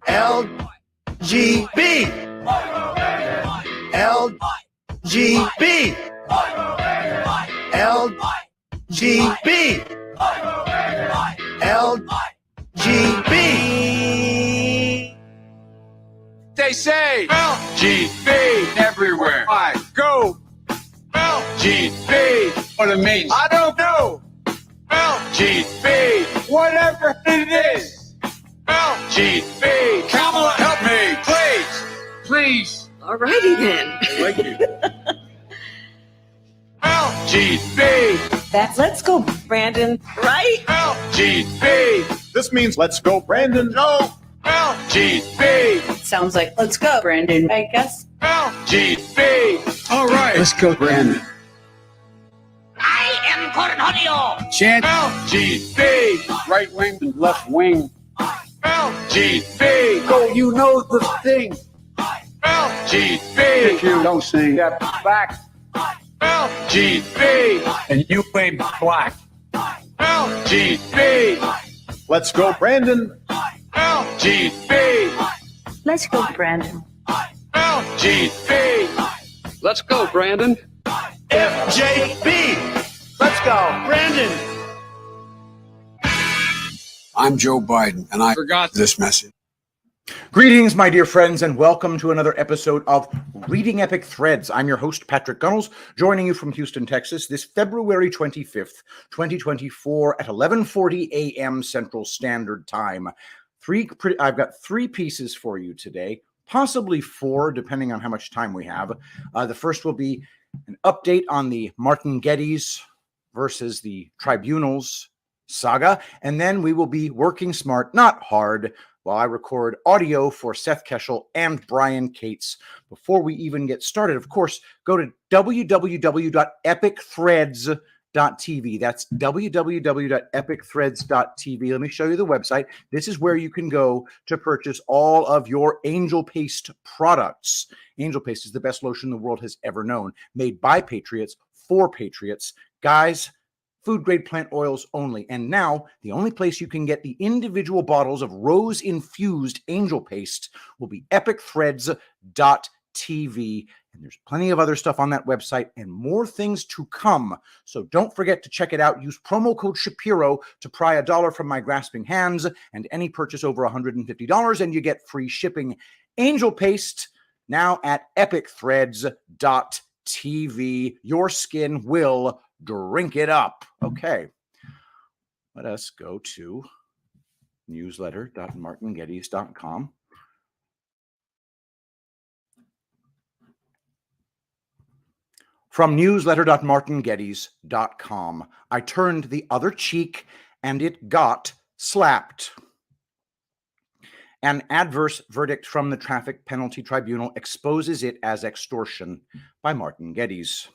LGB. LGB. LGB. LGB. They say LGB everywhere I go. LGB. What it means, I don't know. LGB. Whatever it is. LGB. Kamala, help me, please. Please. Alrighty then. Thank you. LGB. That's let's go, Brandon, right? LGB. This means let's go, Brandon. No. LGB. Sounds like let's go, Brandon, I guess. LGB. All right. Let's go, Brandon. I am Cornholio. Chant LGB. Right wing and left wing. LGB. Go, you know the thing. LGB. If you don't sing that back. LGB. And you ain't black. LGB. Let's go, Brandon. LGB. Let's go, Brandon. LGB. Let's go, Brandon. FJB. Let's go, Brandon. I'm Joe Biden, and I Forgot this message. Greetings, my dear friends, and welcome to another episode of Reading Epic Threads. I'm your host, Patrick Gunnels, joining you from Houston, Texas, this February 25th, 2024 at 11:40 a.m. Central Standard Time. I've got three pieces for you today, possibly four, depending on how much time we have. The first will be an update on the Martin Geddes versus the Tribunals saga, and then we will be working smart, not hard, while I record audio for Seth Keshel and Brian Cates. Before we even get started, of course, go to www.epicthreads.tv. That's www.epicthreads.tv. Let me show you the website. This is where you can go to purchase all of your Angel Paste products. Angel Paste is the best lotion the world has ever known, made by patriots for patriots. Guys, food-grade plant oils only. And now, the only place you can get the individual bottles of rose-infused Angel Paste will be epicthreads.tv. And there's plenty of other stuff on that website and more things to come. So don't forget to check it out. Use promo code Shapiro to pry $1 from my grasping hands, and any purchase over $150, and you get free shipping. Angel Paste, now at epicthreads.tv. Your skin will drink it up. Okay, let us go to newsletter.martingeddes.com. From newsletter.martingeddes.com, I turned the other cheek and it got slapped. An adverse verdict from the Traffic Penalty Tribunal exposes it as extortion by Martin Geddes.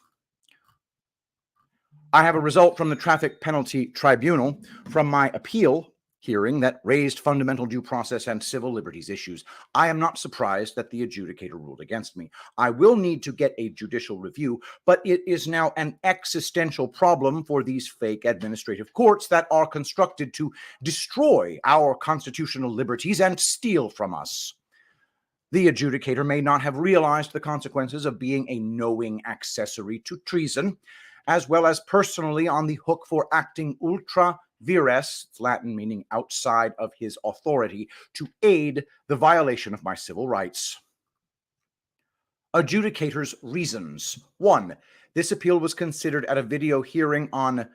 I have a result from the Traffic Penalty Tribunal from my appeal hearing that raised fundamental due process and civil liberties issues. I am not surprised that the adjudicator ruled against me. I will need to get a judicial review, but it is now an existential problem for these fake administrative courts that are constructed to destroy our constitutional liberties and steal from us. The adjudicator may not have realized the consequences of being a knowing accessory to treason, as well as personally on the hook for acting ultra vires, Latin meaning outside of his authority, to aid the violation of my civil rights. Adjudicator's reasons. 1. This appeal was considered at a video hearing on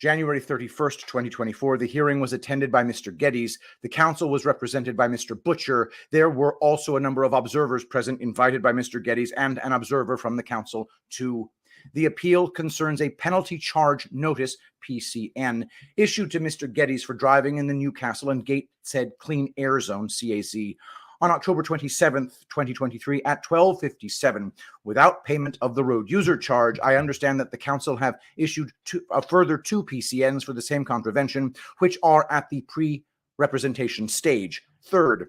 January 31st, 2024. The hearing was attended by Mr. Geddes. The counsel was represented by Mr. Butcher. There were also a number of observers present, invited by Mr. Geddes and an observer from the counsel too. The appeal concerns a penalty charge notice, PCN, issued to Mr. Geddes for driving in the Newcastle and Gateshead Clean Air Zone, CAZ, on October 27th, 2023 at 12:57 without payment of the road user charge. I understand that the council have issued a further 2 PCNs for the same contravention, which are at the pre-representation stage. Third,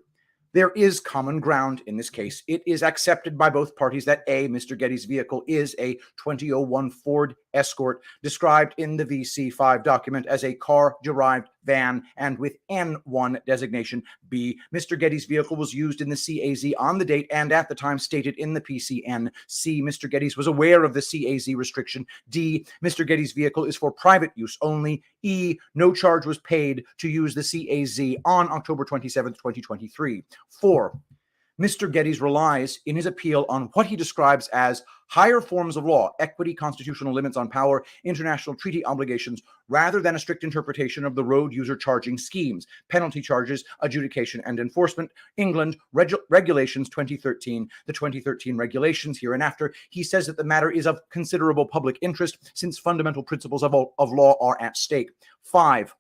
There is common ground in this case. It is accepted by both parties that A, Mr. Geddes' vehicle is a 2001 Ford Escort, described in the VC5 document as a car-derived van and with N1 designation. B, Mr. Geddes' vehicle was used in the CAZ on the date and at the time stated in the PCN. C, Mr. Geddes was aware of the CAZ restriction. D, Mr. Geddes' vehicle is for private use only. E, no charge was paid to use the CAZ on October 27, 2023. 4. Mr. Geddes relies in his appeal on what he describes as higher forms of law, equity, constitutional limits on power, international treaty obligations, rather than a strict interpretation of the road user charging schemes, penalty charges, adjudication, and enforcement, England, Regulations 2013, the 2013 regulations hereinafter. He says that the matter is of considerable public interest since fundamental principles of law are at stake. 5.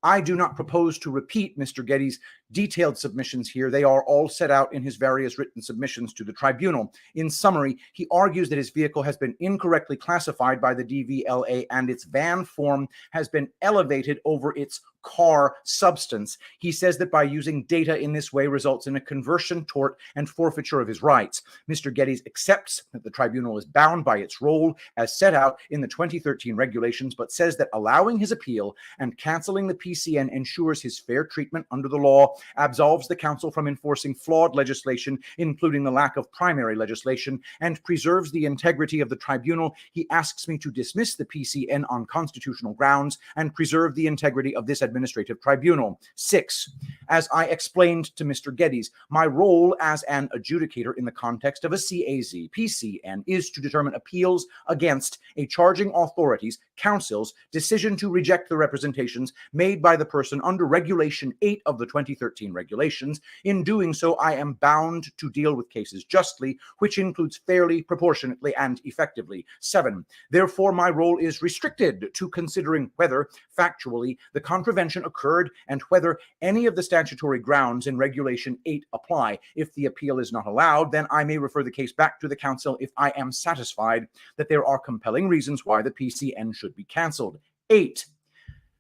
I do not propose to repeat Mr. Geddes' detailed submissions here. They are all set out in his various written submissions to the tribunal. In summary, he argues that his vehicle has been incorrectly classified by the DVLA and its van form has been elevated over its car substance. He says that by using data in this way results in a conversion, tort, and forfeiture of his rights. Mr. Geddes accepts that the tribunal is bound by its role as set out in the 2013 regulations, but says that allowing his appeal and canceling the PCN ensures his fair treatment under the law, absolves the council from enforcing flawed legislation, including the lack of primary legislation, and preserves the integrity of the tribunal. He asks me to dismiss the PCN on constitutional grounds and preserve the integrity of this administrative tribunal. 6. As I explained to Mr. Geddes, my role as an adjudicator in the context of a CAZ PCN is to determine appeals against a charging authority's council's decision to reject the representations made by the person under Regulation 8 of the 2013 regulations. In doing so, I am bound to deal with cases justly, which includes fairly, proportionately, and effectively. 7. Therefore, my role is restricted to considering whether, factually, the contravention occurred and whether any of the statutory grounds in Regulation 8 apply. If the appeal is not allowed, then I may refer the case back to the council if I am satisfied that there are compelling reasons why the PCN should be canceled. 8.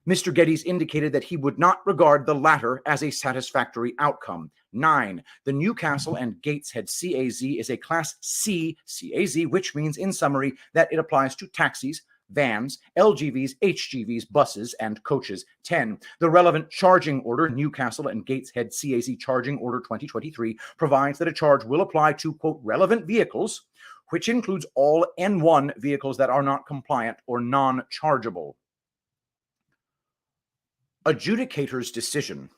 Mr. Geddes indicated that he would not regard the latter as a satisfactory outcome. 9. The Newcastle and Gateshead CAZ is a Class C CAZ, which means, in summary, that it applies to taxis, vans, LGVs, HGVs, buses, and coaches. 10. The relevant charging order, Newcastle and Gateshead CAZ Charging Order 2023, provides that a charge will apply to, quote, relevant vehicles, which includes all N1 vehicles that are not compliant or non-chargeable. Adjudicator's decision.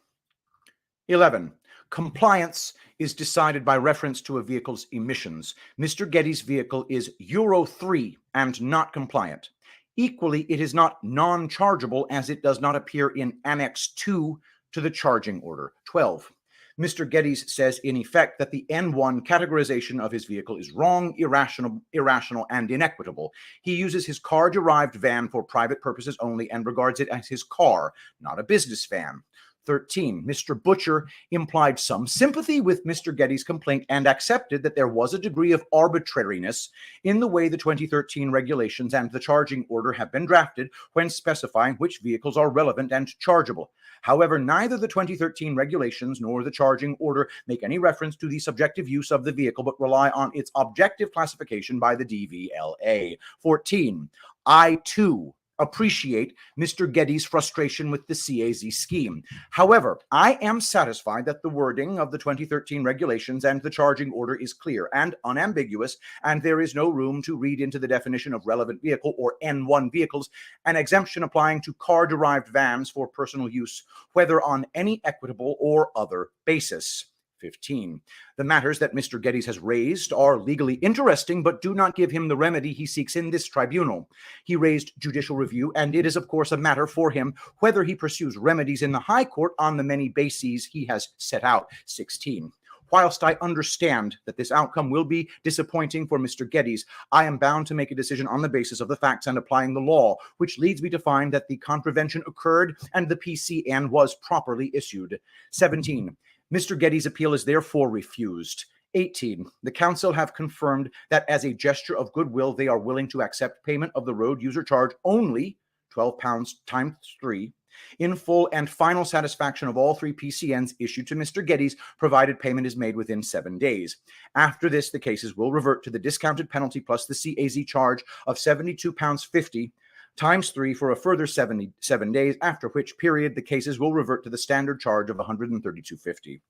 11. Compliance is decided by reference to a vehicle's emissions. Mr. Geddes' vehicle is Euro 3 and not compliant. Equally, it is not non-chargeable as it does not appear in Annex 2 to the charging order. 12. Mr. Geddes says, in effect, that the N1 categorization of his vehicle is wrong, irrational, and inequitable. He uses his car-derived van for private purposes only and regards it as his car, not a business van. 13. Mr. Butcher implied some sympathy with Mr. Geddes' complaint and accepted that there was a degree of arbitrariness in the way the 2013 regulations and the charging order have been drafted when specifying which vehicles are relevant and chargeable. However, neither the 2013 regulations nor the charging order make any reference to the subjective use of the vehicle, but rely on its objective classification by the DVLA. 14. I, too, appreciate Mr. Geddes' frustration with the CAZ scheme. However, I am satisfied that the wording of the 2013 regulations and the charging order is clear and unambiguous, and there is no room to read into the definition of relevant vehicle or N1 vehicles an exemption applying to car-derived vans for personal use, whether on any equitable or other basis. 15. The matters that Mr. Geddes has raised are legally interesting, but do not give him the remedy he seeks in this tribunal. He raised judicial review, and it is, of course, a matter for him whether he pursues remedies in the High Court on the many bases he has set out. 16. Whilst I understand that this outcome will be disappointing for Mr. Geddes, I am bound to make a decision on the basis of the facts and applying the law, which leads me to find that the contravention occurred and the PCN was properly issued. 17. Mr. Geddes' appeal is therefore refused. 18. The council have confirmed that as a gesture of goodwill, they are willing to accept payment of the road user charge only, £12 times 3, in full and final satisfaction of all 3 PCNs issued to Mr. Geddes, provided payment is made within 7 days. After this, the cases will revert to the discounted penalty plus the CAZ charge of £72.50 times 3 for a further 7 days, after which period the cases will revert to the standard charge of $132.50.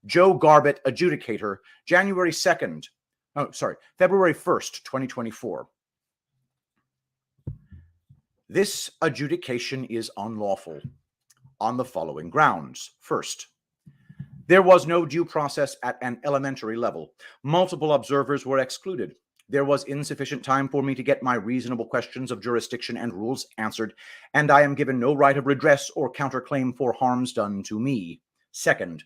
Joe Garbett, adjudicator, February 1st, 2024. This adjudication is unlawful on the following grounds. First, there was no due process at an elementary level. Multiple observers were excluded. There was insufficient time for me to get my reasonable questions of jurisdiction and rules answered, and I am given no right of redress or counterclaim for harms done to me. Second,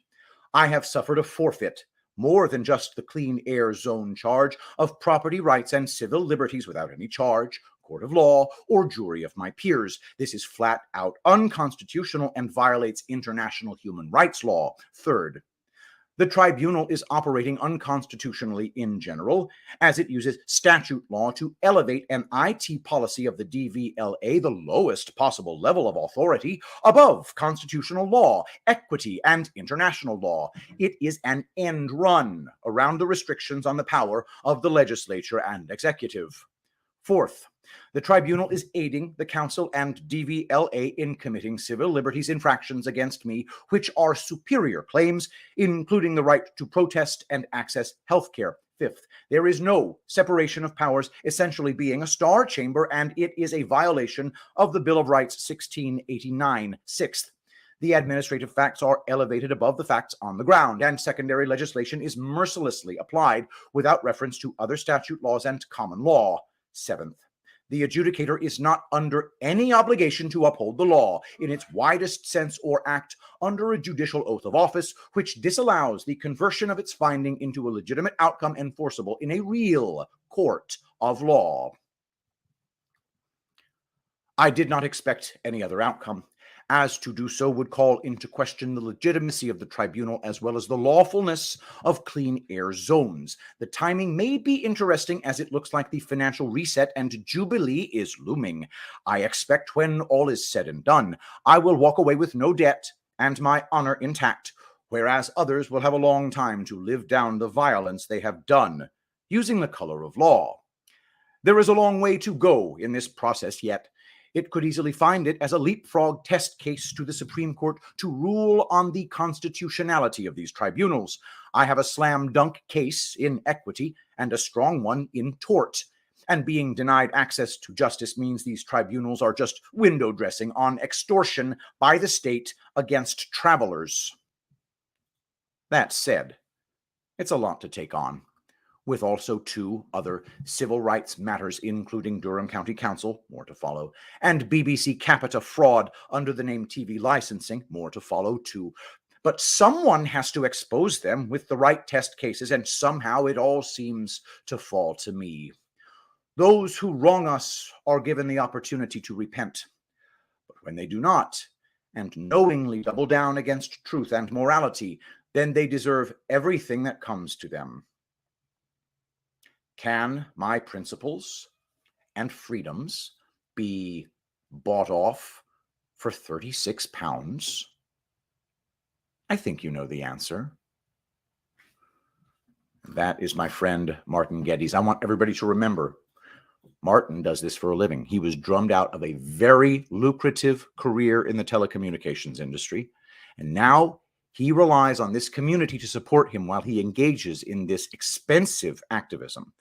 I have suffered a forfeit, more than just the clean air zone charge, of property rights and civil liberties without any charge, court of law, or jury of my peers. This is flat out unconstitutional and violates international human rights law. Third, the tribunal is operating unconstitutionally in general, as it uses statute law to elevate an IT policy of the DVLA, the lowest possible level of authority, above constitutional law, equity, and international law. It is an end run around the restrictions on the power of the legislature and executive. Fourth, the tribunal is aiding the council and DVLA in committing civil liberties infractions against me, which are superior claims, including the right to protest and access health care. Fifth, there is no separation of powers, essentially being a star chamber, and it is a violation of the Bill of Rights 1689. Sixth, the administrative facts are elevated above the facts on the ground, and secondary legislation is mercilessly applied without reference to other statute laws and common law. Seventh, the adjudicator is not under any obligation to uphold the law in its widest sense or act under a judicial oath of office, which disallows the conversion of its finding into a legitimate outcome enforceable in a real court of law. I did not expect any other outcome, as to do so would call into question the legitimacy of the tribunal as well as the lawfulness of clean air zones. The timing may be interesting, as it looks like the financial reset and jubilee is looming. I expect when all is said and done, I will walk away with no debt and my honor intact, whereas others will have a long time to live down the violence they have done, using the color of law. There is a long way to go in this process yet. It could easily find it as a leapfrog test case to the Supreme Court to rule on the constitutionality of these tribunals. I have a slam dunk case in equity and a strong one in tort. And being denied access to justice means these tribunals are just window dressing on extortion by the state against travelers. That said, it's a lot to take on, with also 2 other civil rights matters, including Durham County Council, more to follow, and BBC Capita fraud under the name TV licensing, more to follow too. But someone has to expose them with the right test cases, and somehow it all seems to fall to me. Those who wrong us are given the opportunity to repent. But when they do not, and knowingly double down against truth and morality, then they deserve everything that comes to them. Can my principles and freedoms be bought off for £36? I think you know the answer. That is my friend Martin Geddes. I want everybody to remember, Martin does this for a living. He was drummed out of a very lucrative career in the telecommunications industry, and now he relies on this community to support him while he engages in this expensive activism.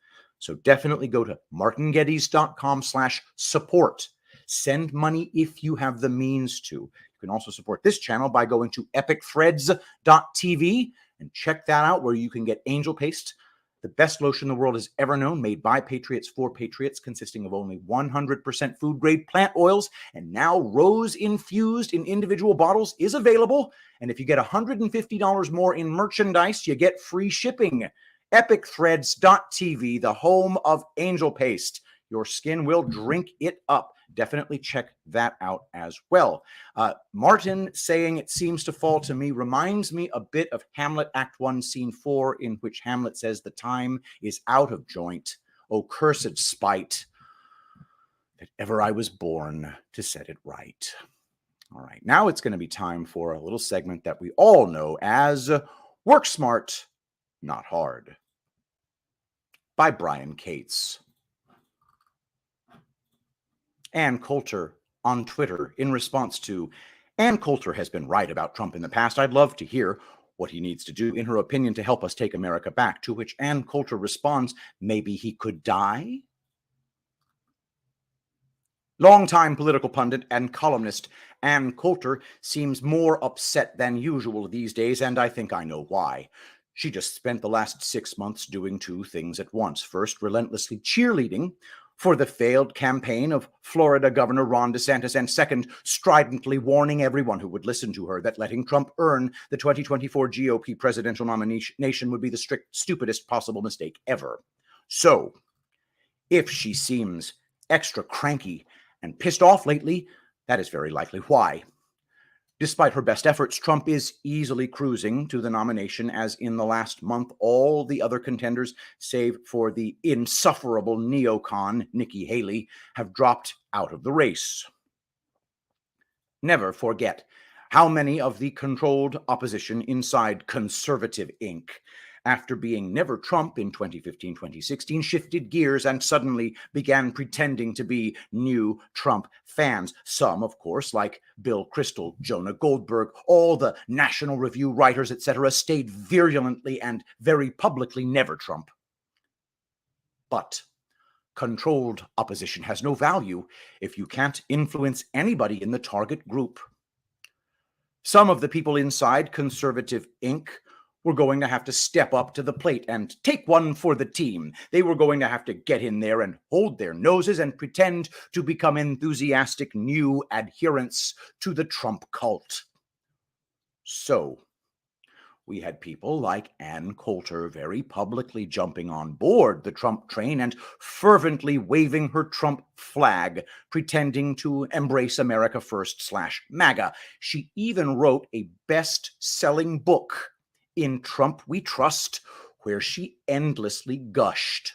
So definitely go to martingeddes.com/support. Send money if you have the means to. You can also support this channel by going to epicthreads.tv and check that out, where you can get Angel Paste, the best lotion the world has ever known, made by patriots for patriots, consisting of only 100% food-grade plant oils, and now rose infused in individual bottles is available. And if you get $150 more in merchandise, you get free shipping. epicthreads.tv, the home of Angel Paste. Your skin will drink it up. Definitely check that out as well. Martin saying it seems to fall to me reminds me a bit of Hamlet Act 1, Scene 4, in which Hamlet says the time is out of joint. O cursed spite, that ever I was born to set it right. All right, now it's going to be time for a little segment that we all know as Work Smart, Not Hard by Brian Cates. Ann Coulter on Twitter in response to, Ann Coulter has been right about Trump in the past. I'd love to hear what he needs to do, in her opinion, to help us take America back, to which Ann Coulter responds, maybe he could die? Longtime political pundit and columnist Ann Coulter seems more upset than usual these days, and I think I know why. She just spent the last 6 months doing two things at once. First, relentlessly cheerleading for the failed campaign of Florida Governor Ron DeSantis, and second, stridently warning everyone who would listen to her that letting Trump earn the 2024 GOP presidential nomination would be the stupidest possible mistake ever. So, if she seems extra cranky and pissed off lately, that is very likely why. Despite her best efforts, Trump is easily cruising to the nomination, as in the last month, all the other contenders, save for the insufferable neocon Nikki Haley, have dropped out of the race. Never forget how many of the controlled opposition inside Conservative Inc., after being never Trump in 2015-2016, shifted gears and suddenly began pretending to be new Trump fans. Some, of course, like Bill Kristol, Jonah Goldberg, all the National Review writers, etc., stayed virulently and very publicly never Trump. But controlled opposition has no value if you can't influence anybody in the target group. Some of the people inside Conservative Inc. were going to have to step up to the plate and take one for the team. They were going to have to get in there and hold their noses and pretend to become enthusiastic new adherents to the Trump cult. So, we had people like Ann Coulter very publicly jumping on board the Trump train and fervently waving her Trump flag, pretending to embrace America First / MAGA. She even wrote a best-selling book, In Trump We Trust, where she endlessly gushed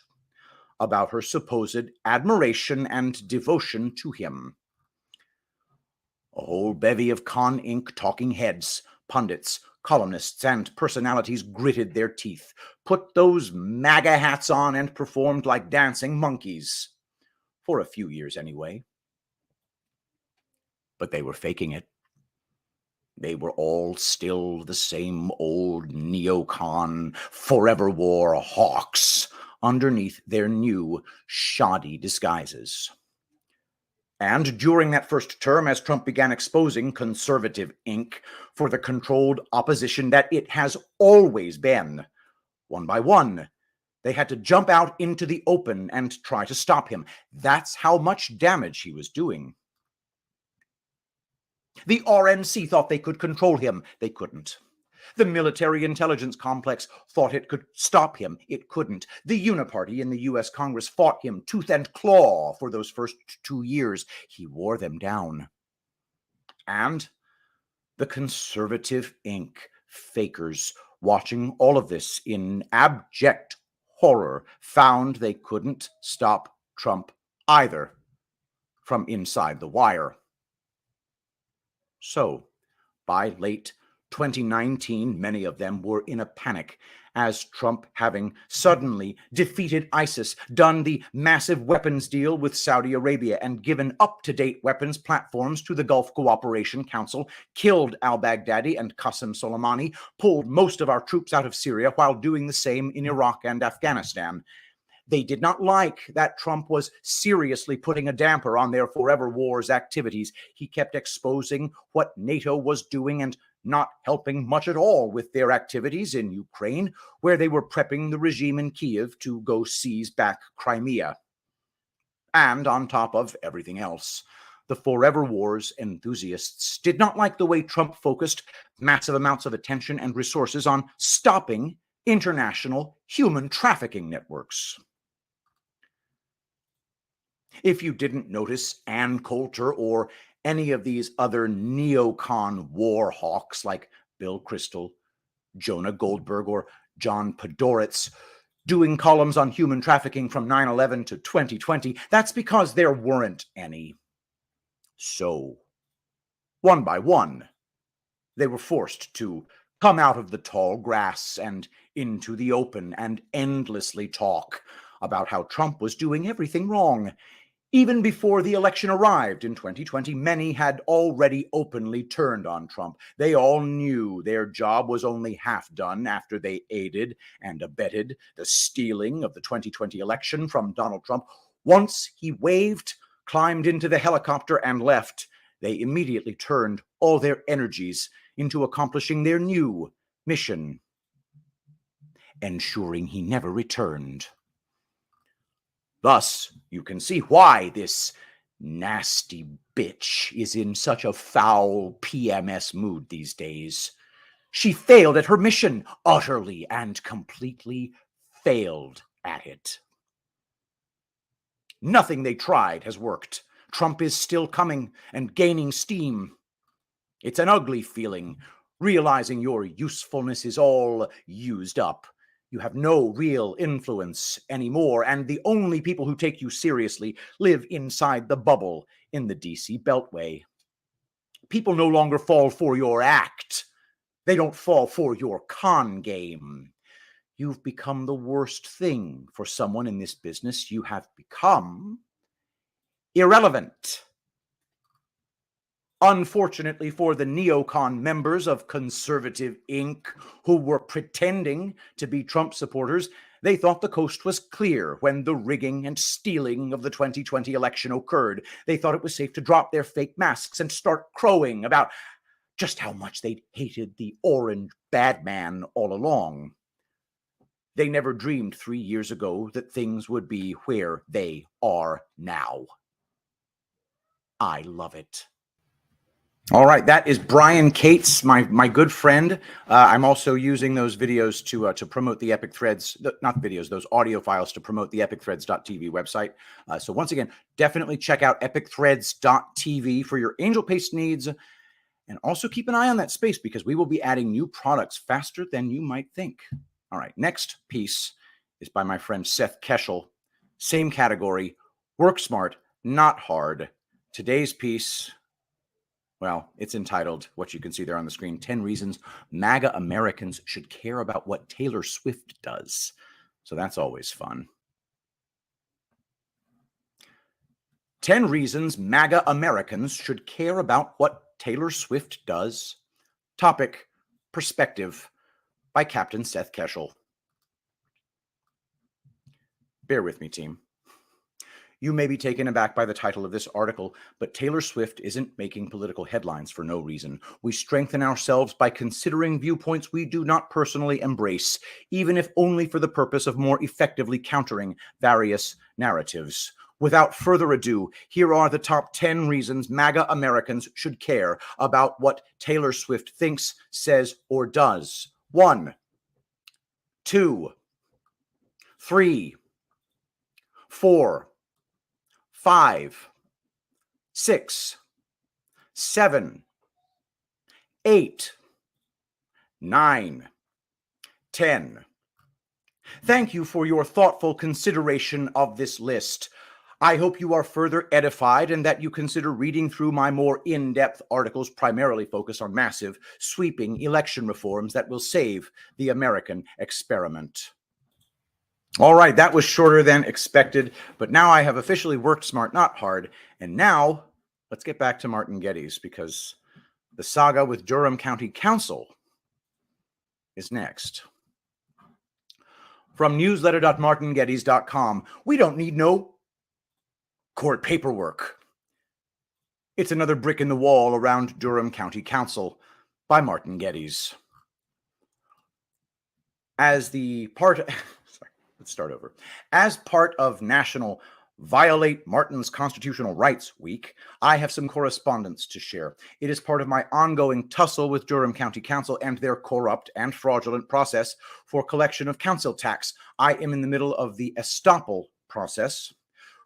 about her supposed admiration and devotion to him. A whole bevy of Con Inc. talking heads, pundits, columnists, and personalities gritted their teeth, put those MAGA hats on, and performed like dancing monkeys. For a few years anyway. But they were faking it. They were all still the same old neocon, forever war hawks underneath their new shoddy disguises. And during that first term, as Trump began exposing Conservative Inc. for the controlled opposition that it has always been, one by one, they had to jump out into the open and try to stop him. That's how much damage he was doing. The RNC thought they could control him. They couldn't. The military intelligence complex thought it could stop him. It couldn't. The Uniparty in the U.S. Congress fought him tooth and claw for those first 2 years. He wore them down. And the Conservative Inc. fakers, watching all of this in abject horror, found they couldn't stop Trump either from inside the wire. So, by late 2019, many of them were in a panic, as Trump, having suddenly defeated ISIS, done the massive weapons deal with Saudi Arabia, and given up-to-date weapons platforms to the Gulf Cooperation Council, killed al-Baghdadi and Qasem Soleimani, pulled most of our troops out of Syria while doing the same in Iraq and Afghanistan. They did not like that Trump was seriously putting a damper on their forever wars activities. He kept exposing what NATO was doing and not helping much at all with their activities in Ukraine, where they were prepping the regime in Kiev to go seize back Crimea. And on top of everything else, the forever wars enthusiasts did not like the way Trump focused massive amounts of attention and resources on stopping international human trafficking networks. If you didn't notice, Ann Coulter or any of these other neocon war hawks like Bill Kristol, Jonah Goldberg, or John Podhoretz doing columns on human trafficking from 9/11 to 2020, that's because there weren't any. So, One by one, they were forced to come out of the tall grass and into the open and endlessly talk about how Trump was doing everything wrong. Even before the election arrived in 2020, many had already openly turned on Trump. They all knew their job was only half done after they aided and abetted the stealing of the 2020 election from Donald Trump. Once he waved, climbed into the helicopter, and left, they immediately turned all their energies into accomplishing their new mission, ensuring he never returned. Thus, you can see why this nasty bitch is in such a foul PMS mood these days. She failed at her mission, utterly and completely failed at it. Nothing they tried has worked. Trump is still coming and gaining steam. It's an ugly feeling, realizing your usefulness is all used up. You have no real influence anymore, and the only people who take you seriously live inside the bubble in the DC Beltway. People no longer fall for your act. They don't fall for your con game. You've become the worst thing for someone in this business. You have become irrelevant. Unfortunately for the neocon members of Conservative Inc., who were pretending to be Trump supporters, they thought the coast was clear when the rigging and stealing of the 2020 election occurred. They thought it was safe to drop their fake masks and start crowing about just how much they'd hated the orange bad man all along. They never dreamed 3 years ago that things would be where they are now. I love it. All right, that is Brian Cates, my good friend. I'm also using those videos to promote the Epic Threads, not videos, those audio files to promote the epicthreads.tv website. So once again, definitely check out epicthreads.tv for your Angel Paste needs. And also keep an eye on that space because we will be adding new products faster than you might think. All right, next piece is by my friend Seth Keshel. Same category, work smart, not hard. Today's piece, well, it's entitled, what you can see there on the screen, 10 Reasons MAGA Americans Should Care About What Taylor Swift Does. So that's always fun. 10 Reasons MAGA Americans Should Care About What Taylor Swift Does. Topic, Perspective, by Captain Seth Keshel. Bear with me, team. You may be taken aback by the title of this article, but Taylor Swift isn't making political headlines for no reason. We strengthen ourselves by considering viewpoints we do not personally embrace, even if only for the purpose of more effectively countering various narratives. Without further ado, here are the top 10 reasons MAGA Americans should care about what Taylor Swift thinks, says, or does. 1, 2, 3, 4, 5, 6, 7, 8, 9, 10. Thank you for your thoughtful consideration of this list. I hope you are further edified and that you consider reading through my more in-depth articles primarily focused on massive, sweeping election reforms that will save the American experiment. All right, that was shorter than expected, but now I have officially worked smart, not hard. And now let's get back to Martin Geddes because the saga with Durham County Council is next. From newsletter.martingeddes.com, we don't need no court paperwork. It's another brick in the wall around Durham County Council by Martin Geddes. As part of National Violate Martin's Constitutional Rights Week, I have some correspondence to share. It is part of my ongoing tussle with Durham County Council and their corrupt and fraudulent process for collection of council tax. I am in the middle of the estoppel process,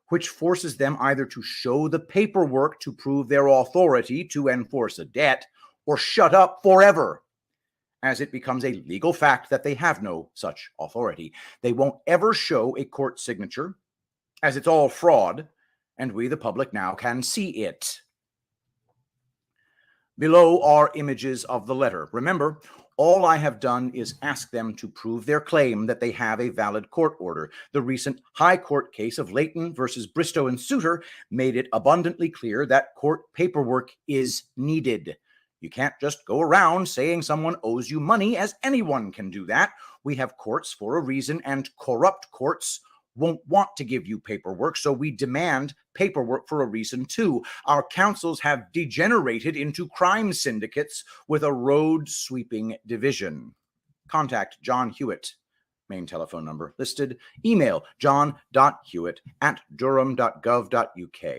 which forces them either to show the paperwork to prove their authority to enforce a debt or shut up forever, as it becomes a legal fact that they have no such authority. They won't ever show a court signature, as it's all fraud, and we, the public, now can see it. Below are images of the letter. Remember, all I have done is ask them to prove their claim that they have a valid court order. The recent High Court case of Layton versus Bristow and Souter made it abundantly clear that court paperwork is needed. You can't just go around saying someone owes you money, as anyone can do that. We have courts for a reason, and corrupt courts won't want to give you paperwork, so we demand paperwork for a reason too. Our councils have degenerated into crime syndicates with a road-sweeping division. Contact John Hewitt. Main telephone number listed. Email john.hewitt@durham.gov.uk.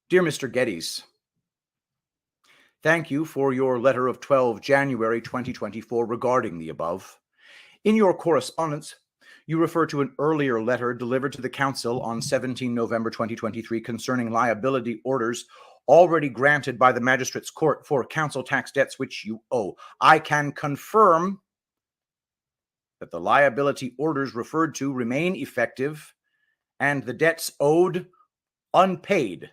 Dear Mr. Geddes, thank you for your letter of 12 January 2024 regarding the above. In your correspondence, you refer to an earlier letter delivered to the Council on 17 November 2023 concerning liability orders already granted by the Magistrates Court for council tax debts which you owe. I can confirm that the liability orders referred to remain effective and the debts owed unpaid.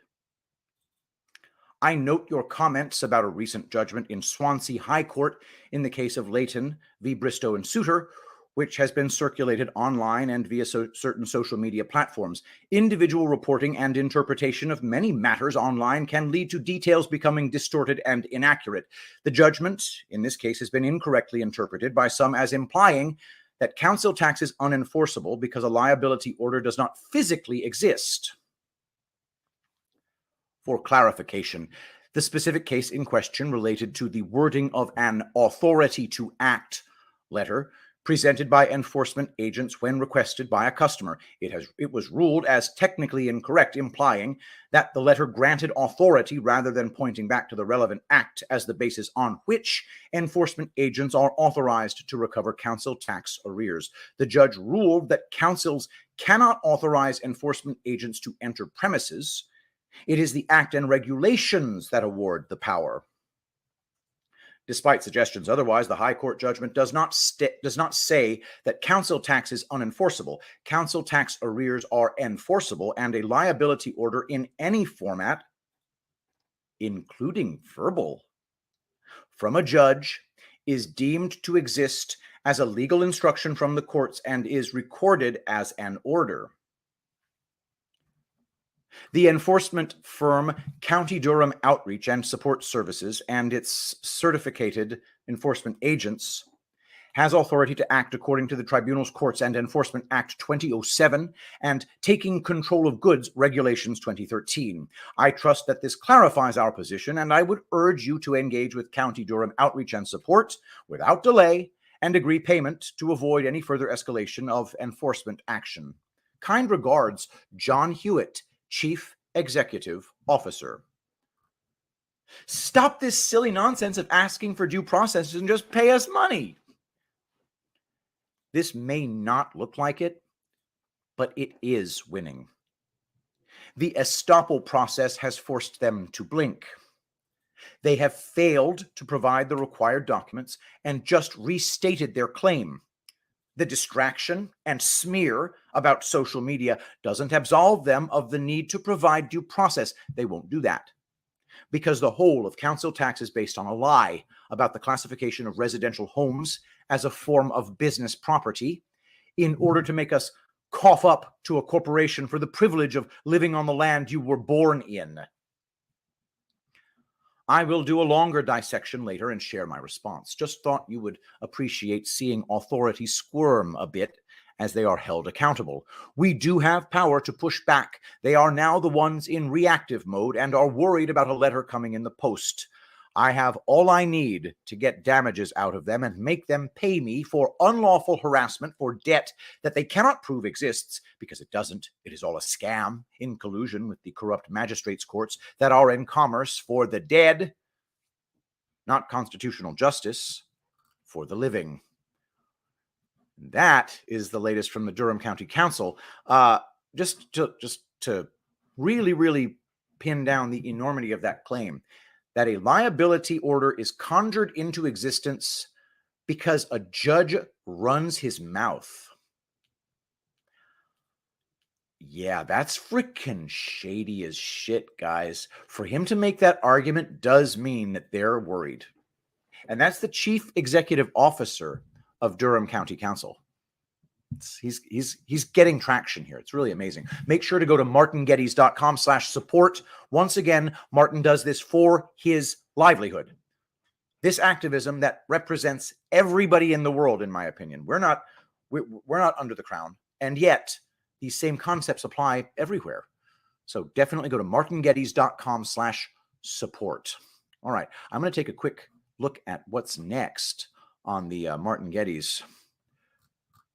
I note your comments about a recent judgment in Swansea High Court in the case of Layton v. Bristow and Souter, which has been circulated online and via certain social media platforms. Individual reporting and interpretation of many matters online can lead to details becoming distorted and inaccurate. The judgment in this case has been incorrectly interpreted by some as implying that council tax is unenforceable because a liability order does not physically exist. For clarification, the specific case in question related to the wording of an authority to act letter presented by enforcement agents when requested by a customer. It was ruled as technically incorrect, implying that the letter granted authority rather than pointing back to the relevant act as the basis on which enforcement agents are authorized to recover council tax arrears. The judge ruled that councils cannot authorize enforcement agents to enter premises. It is the act and regulations that award the power. Despite suggestions otherwise, the High Court judgment does not say that council tax is unenforceable. Council tax arrears are enforceable, and a liability order in any format, including verbal, from a judge is deemed to exist as a legal instruction from the courts and is recorded as an order. The enforcement firm County Durham Outreach and Support Services and its certificated enforcement agents has authority to act according to the Tribunals, Courts, and Enforcement Act 2007 and Taking Control of Goods Regulations 2013. I trust that this clarifies our position, and I would urge you to engage with County Durham Outreach and Support without delay and agree payment to avoid any further escalation of enforcement action. Kind regards, John Hewitt, Chief Executive Officer. Stop this silly nonsense of asking for due process and just pay us money. This may not look like it, but it is winning. The estoppel process has forced them to blink. They have failed to provide the required documents and just restated their claim. The distraction and smear about social media doesn't absolve them of the need to provide due process. They won't do that because the whole of council tax is based on a lie about the classification of residential homes as a form of business property in order to make us cough up to a corporation for the privilege of living on the land you were born in. I will do a longer dissection later and share my response. Just thought you would appreciate seeing authority squirm a bit as they are held accountable. We do have power to push back. They are now the ones in reactive mode and are worried about a letter coming in the post. I have all I need to get damages out of them and make them pay me for unlawful harassment for debt that they cannot prove exists, because it doesn't. It is all a scam in collusion with the corrupt magistrates' courts that are in commerce for the dead, not constitutional justice for the living. That is the latest from the Durham County Council. Just to really pin down the enormity of that claim, that a liability order is conjured into existence because a judge runs his mouth. Yeah, that's freaking shady as shit, guys. For him to make that argument does mean that they're worried. And that's the chief executive officer of Durham County Council. He's getting traction here. It's really amazing. Make sure to go to martingeddes.com/support. Once again, Martin does this for his livelihood. This activism that represents everybody in the world, in my opinion. We're not under the crown, and yet these same concepts apply everywhere. So definitely go to martingeddes.com/support. All right, I'm going to take a quick look at what's next on the Martin Geddes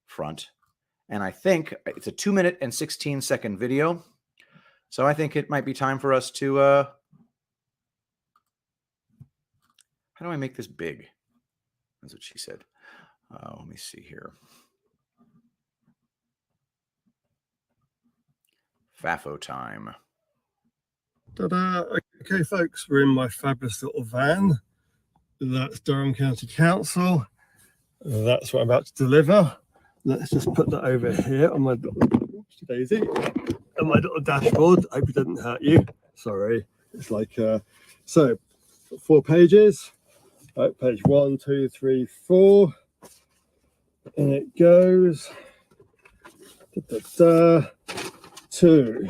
front. And I think it's a 2-minute and 16-second video. So I think it might be time for us to, how do I make this big? That's what she said. Let me see here. Fafo time. Ta-da. Okay, folks, we're in my fabulous little van. That's Durham County Council. That's what I'm about to deliver. Let's just put that over here on my daisy, on my little dashboard. I hope it didn't hurt you. Sorry. It's like, so 4 pages. Right, page 1, 2, 3, 4. And it goes to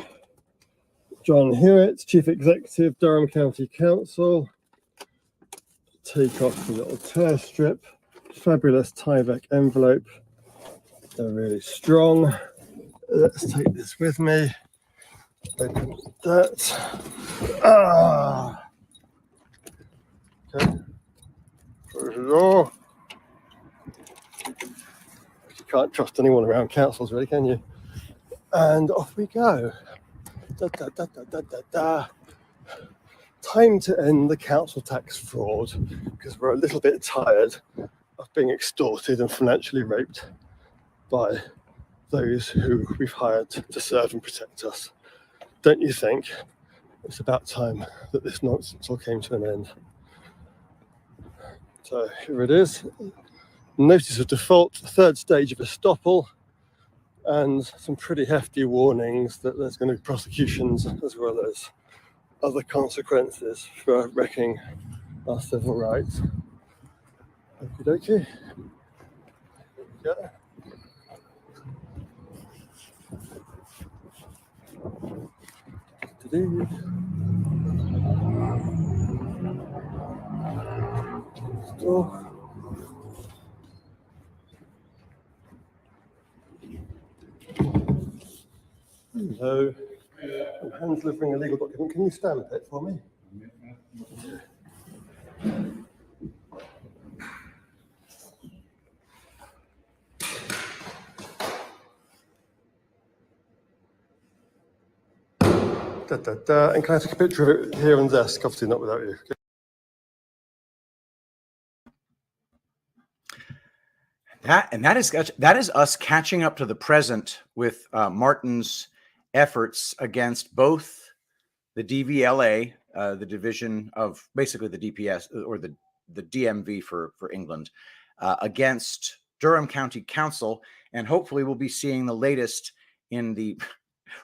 John Hewitt, Chief Executive, Durham County Council. Take off the little tear strip. Fabulous Tyvek envelope. They're really strong. Let's take this with me. Open that. Okay. Close the door. You can't trust anyone around councils, really, can you? And off we go. Time to end the council tax fraud, because we're a little bit tired of being extorted and financially raped by those who we've hired to serve and protect us. Don't you think it's about time that this nonsense all came to an end? So here it is. Notice of default, the 3rd stage of estoppel, and some pretty hefty warnings that there's going to be prosecutions as well as other consequences for wrecking our civil rights. Okie dokie. Yeah. Store. Hello. I'm hand delivering a legal document. Can you stamp it for me? And can I take a picture of it here on the desk? Obviously not without you. That is us catching up to the present with Martin's efforts against both the DVLA, the division of basically the DPS or the DMV for England, against Durham County Council, and hopefully we'll be seeing the latest in the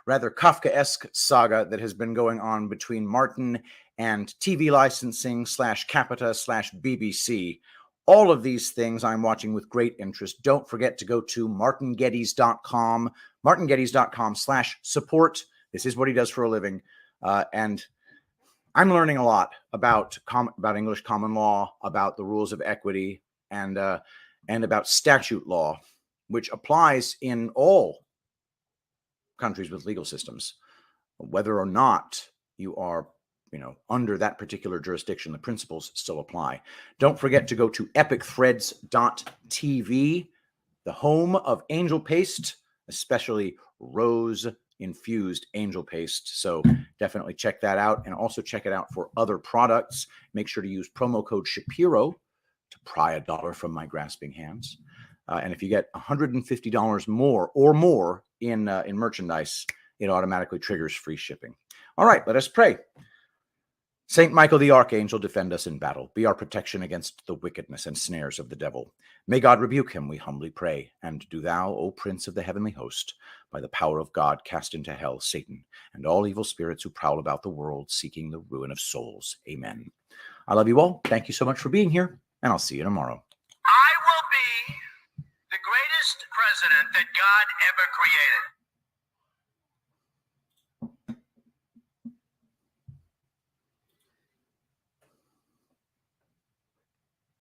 rather Kafkaesque saga that has been going on between Martin and TV licensing / Capita / BBC. All of these things I'm watching with great interest. Don't forget to go to martingeddes.com, martingeddes.com/support. This is what he does for a living. And I'm learning a lot about English common law, about the rules of equity, and about statute law, which applies in all countries with legal systems. Whether or not you are under that particular jurisdiction, the principles still apply. Don't forget to go to epicthreads.tv, the home of angel paste, especially rose-infused angel paste. So definitely check that out, and also check it out for other products. Make sure to use promo code Shapiro to pry $1 from my grasping hands. And if you get $150 more in merchandise, it automatically triggers free shipping. All right, let us pray. Saint Michael the Archangel, defend us in battle. Be our protection against the wickedness and snares of the devil. May God rebuke him, we humbly pray. And do thou, O Prince of the heavenly host, by the power of God, cast into hell Satan and all evil spirits who prowl about the world, seeking the ruin of souls. Amen. I love you all. Thank you so much for being here, and I'll see you tomorrow. I will be the greatest president that God ever created.